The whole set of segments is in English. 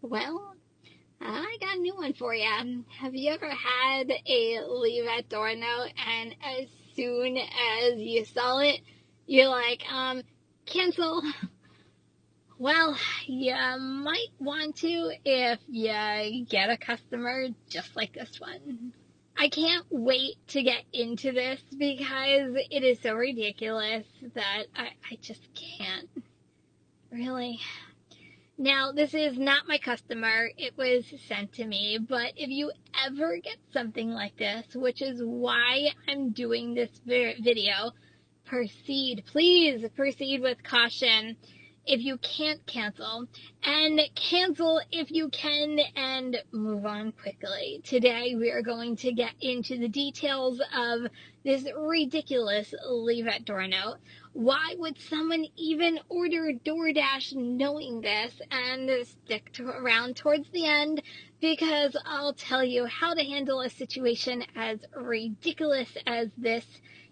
Well, I got a new one for you. Have you ever had a leave at door note and as soon as you saw it, you're like, cancel? Well, you might want to if you get a customer just like this one. I can't wait to get into this because it is so ridiculous that I just can't. Really. Now, this is not my customer. It was sent to me, but if you ever get something like this, which is why I'm doing this video, please proceed with caution if you can't cancel, and cancel if you can, and move on quickly. Today we are going to get into the details of this ridiculous leave at door note. Why would someone even order DoorDash knowing this? And stick around towards the end because I'll tell you how to handle a situation as ridiculous as this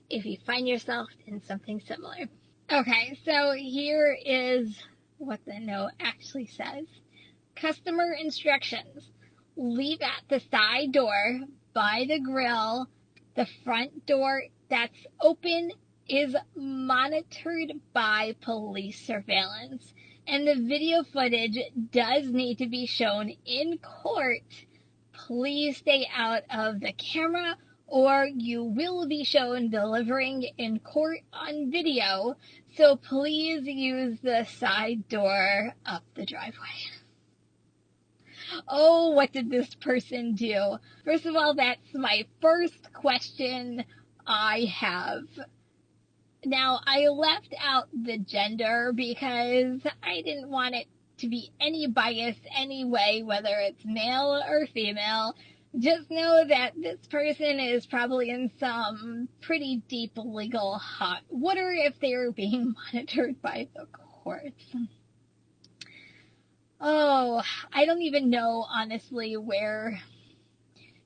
if you find yourself in something similar. Okay, so here is what the note actually says. Customer instructions. Leave at the side door by the grill. The front door that's open is monitored by police surveillance. And the video footage does need to be shown in court. Please stay out of the camera or you will be shown delivering in court on video. So please use the side door up the driveway. Oh, what did this person do? First of all, that's my first question I have. Now, I left out the gender because I didn't want it to be any bias anyway, whether it's male or female. Just know that this person is probably in some pretty deep legal hot water if they are being monitored by the courts. Oh, I don't even know, honestly, where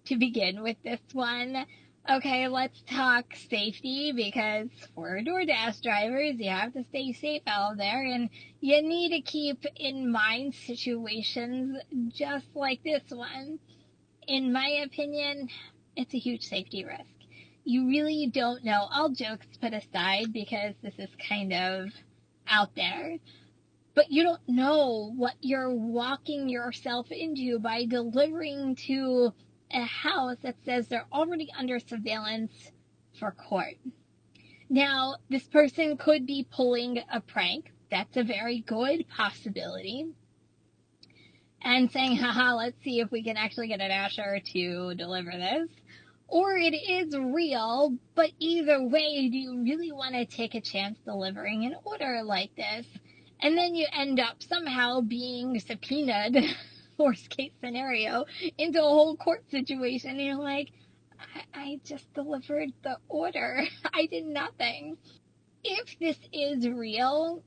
to begin with this one. Okay, let's talk safety because for DoorDash drivers, you have to stay safe out there and you need to keep in mind situations just like this one. In my opinion, it's a huge safety risk. You really don't know. All jokes put aside because this is kind of out there. But you don't know what you're walking yourself into by delivering to a house that says they're already under surveillance for court. Now, this person could be pulling a prank. That's a very good possibility. And saying, haha, let's see if we can actually get a dasher to deliver this. Or it is real, but either way, do you really want to take a chance delivering an order like this? And then you end up somehow being subpoenaed, worst case scenario, into a whole court situation. And you're like, I just delivered the order. I did nothing. If this is real,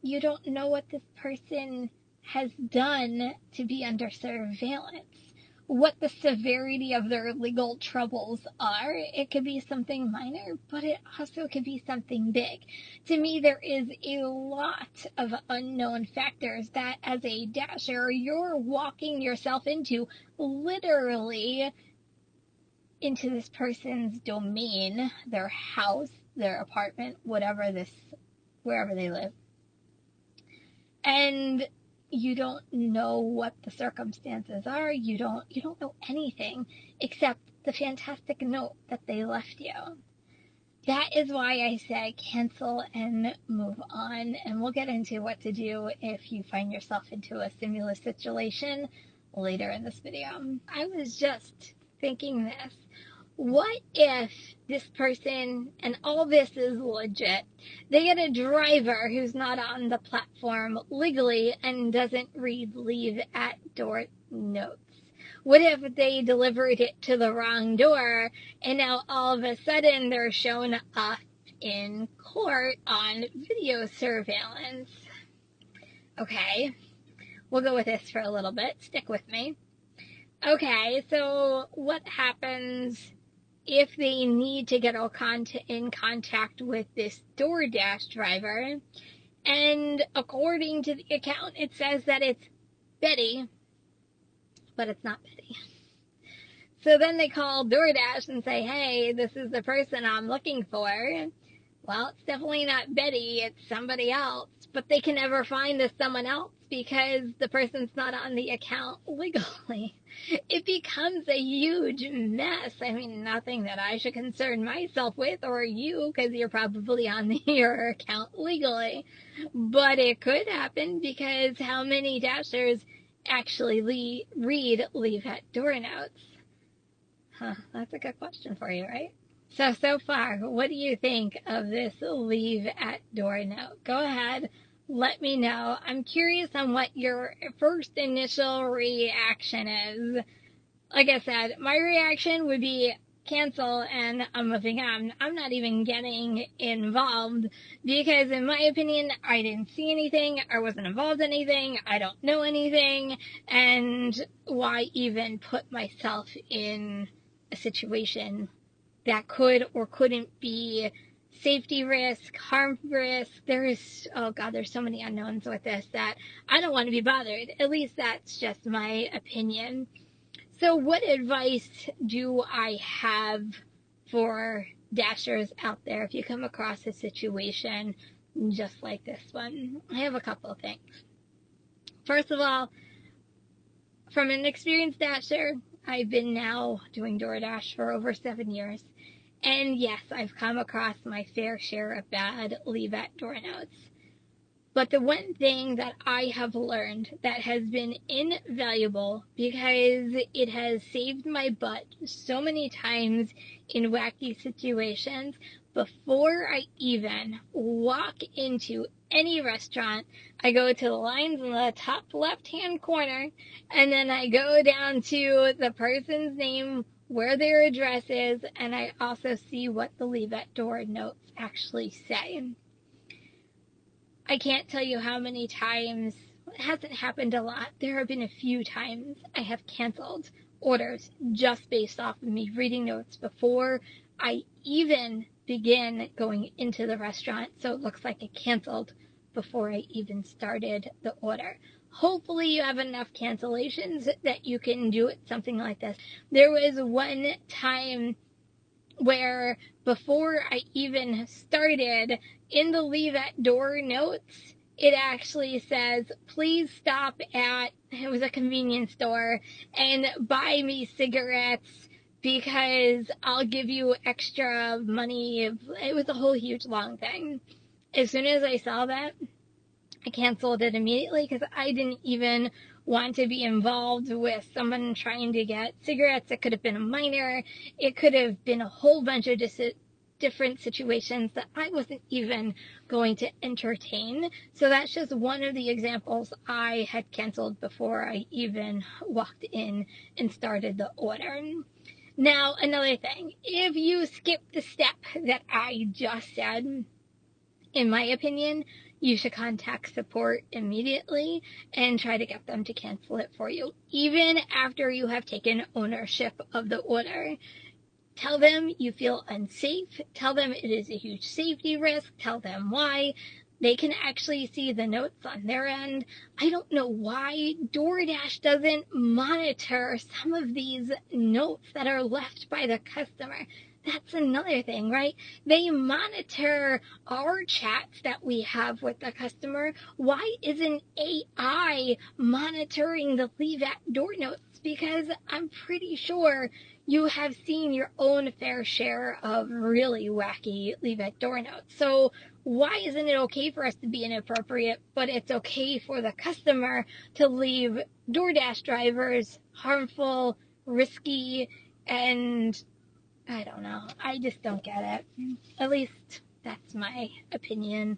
you don't know what this person has done to be under surveillance. What the severity of their legal troubles are. It could be something minor, but it also could be something big. To me, there is a lot of unknown factors that as a dasher, you're walking yourself into, literally into this person's domain, their house, their apartment, wherever they live. And you don't know what the circumstances are. You don't know anything except the fantastic note that they left you. That is why I say cancel and move on. And we'll get into what to do if you find yourself into a similar situation later in this video. I was just thinking this. What if this person, and all this is legit, they get a driver who's not on the platform legally and doesn't read leave at door notes? What if they delivered it to the wrong door and now all of a sudden they're shown up in court on video surveillance? Okay, we'll go with this for a little bit. Stick with me. Okay, so what happens if they need to get in contact with this DoorDash driver, and according to the account, it says that it's Betty, but it's not Betty. So then they call DoorDash and say, hey, this is the person I'm looking for. Well, it's definitely not Betty, it's somebody else. But they can never find this someone else because the person's not on the account legally. It becomes a huge mess. I mean, nothing that I should concern myself with or you, because you're probably on your account legally. But it could happen because how many Dashers actually read leave at door notes? Huh, that's a good question for you, right? So far, what do you think of this leave at door note? Go ahead, let me know. I'm curious on what your first initial reaction is. Like I said, my reaction would be cancel and I'm moving on. I'm not even getting involved because in my opinion, I didn't see anything. I wasn't involved in anything. I don't know anything. And why even put myself in a situation that could or couldn't be safety risk, harm risk? There's so many unknowns with this that I don't want to be bothered. At least that's just my opinion. So what advice do I have for Dashers out there if you come across a situation just like this one? I have a couple of things. First of all, from an experienced Dasher, I've been now doing DoorDash for over 7 years. And yes, I've come across my fair share of bad leave at door notes. But the one thing that I have learned that has been invaluable because it has saved my butt so many times in wacky situations, before I even walk into any restaurant, I go to the lines in the top left-hand corner, and then I go down to the person's name, where their address is, and I also see what the leave at door notes actually say. I can't tell you how many times, it hasn't happened a lot, there have been a few times I have canceled orders just based off of me reading notes before I even begin going into the restaurant, so it looks like I canceled before I even started the order. Hopefully you have enough cancellations that you can do it something like this. There was one time where before I even started, in the leave at door notes, it actually says, please stop at, it was a convenience store, and buy me cigarettes because I'll give you extra money. It was a whole huge long thing. As soon as I saw that, I canceled it immediately because I didn't even want to be involved with someone trying to get cigarettes. It could have been a minor. It could have been a whole bunch of different situations that I wasn't even going to entertain. So that's just one of the examples I had canceled before I even walked in and started the order. Now, another thing, if you skip the step that I just said, in my opinion, you should contact support immediately and try to get them to cancel it for you, even after you have taken ownership of the order. Tell them you feel unsafe. Tell them it is a huge safety risk. Tell them why. They can actually see the notes on their end. I don't know why DoorDash doesn't monitor some of these notes that are left by the customer. That's another thing, right? They monitor our chats that we have with the customer. Why isn't AI monitoring the leave at door notes? Because I'm pretty sure you have seen your own fair share of really wacky leave at door notes. So why isn't it okay for us to be inappropriate, but it's okay for the customer to leave DoorDash drivers harmful, risky, and I don't know. I just don't get it. At least that's my opinion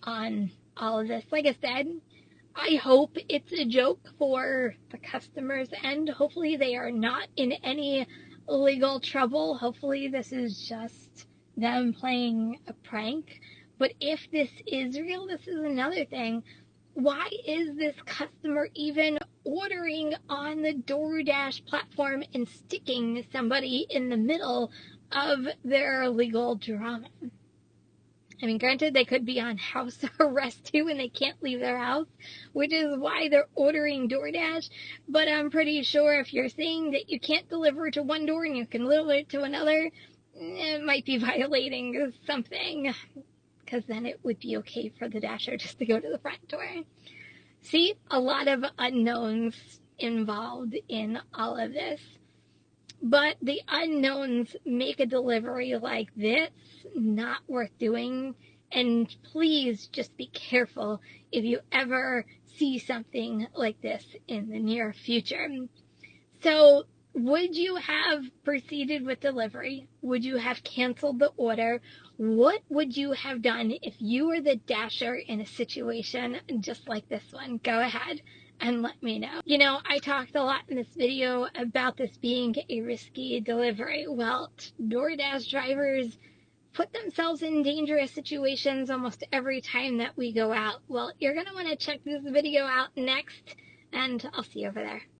on all of this. Like I said, I hope it's a joke for the customers and hopefully they are not in any legal trouble. Hopefully this is just them playing a prank. But if this is real, this is another thing. Why is this customer even ordering on the DoorDash platform and sticking somebody in the middle of their legal drama? I mean, granted, they could be on house arrest too and they can't leave their house, which is why they're ordering DoorDash. But I'm pretty sure if you're saying that you can't deliver to one door and you can deliver it to another, it might be violating something, because then it would be okay for the Dasher just to go to the front door. See, a lot of unknowns involved in all of this. But the unknowns make a delivery like this not worth doing. And please just be careful if you ever see something like this in the near future. So, would you have proceeded with delivery? Would you have canceled the order? What would you have done if you were the Dasher in a situation just like this one? Go ahead and let me know. You know, I talked a lot in this video about this being a risky delivery. Well, DoorDash drivers put themselves in dangerous situations almost every time that we go out. Well, you're going to want to check this video out next, and I'll see you over there.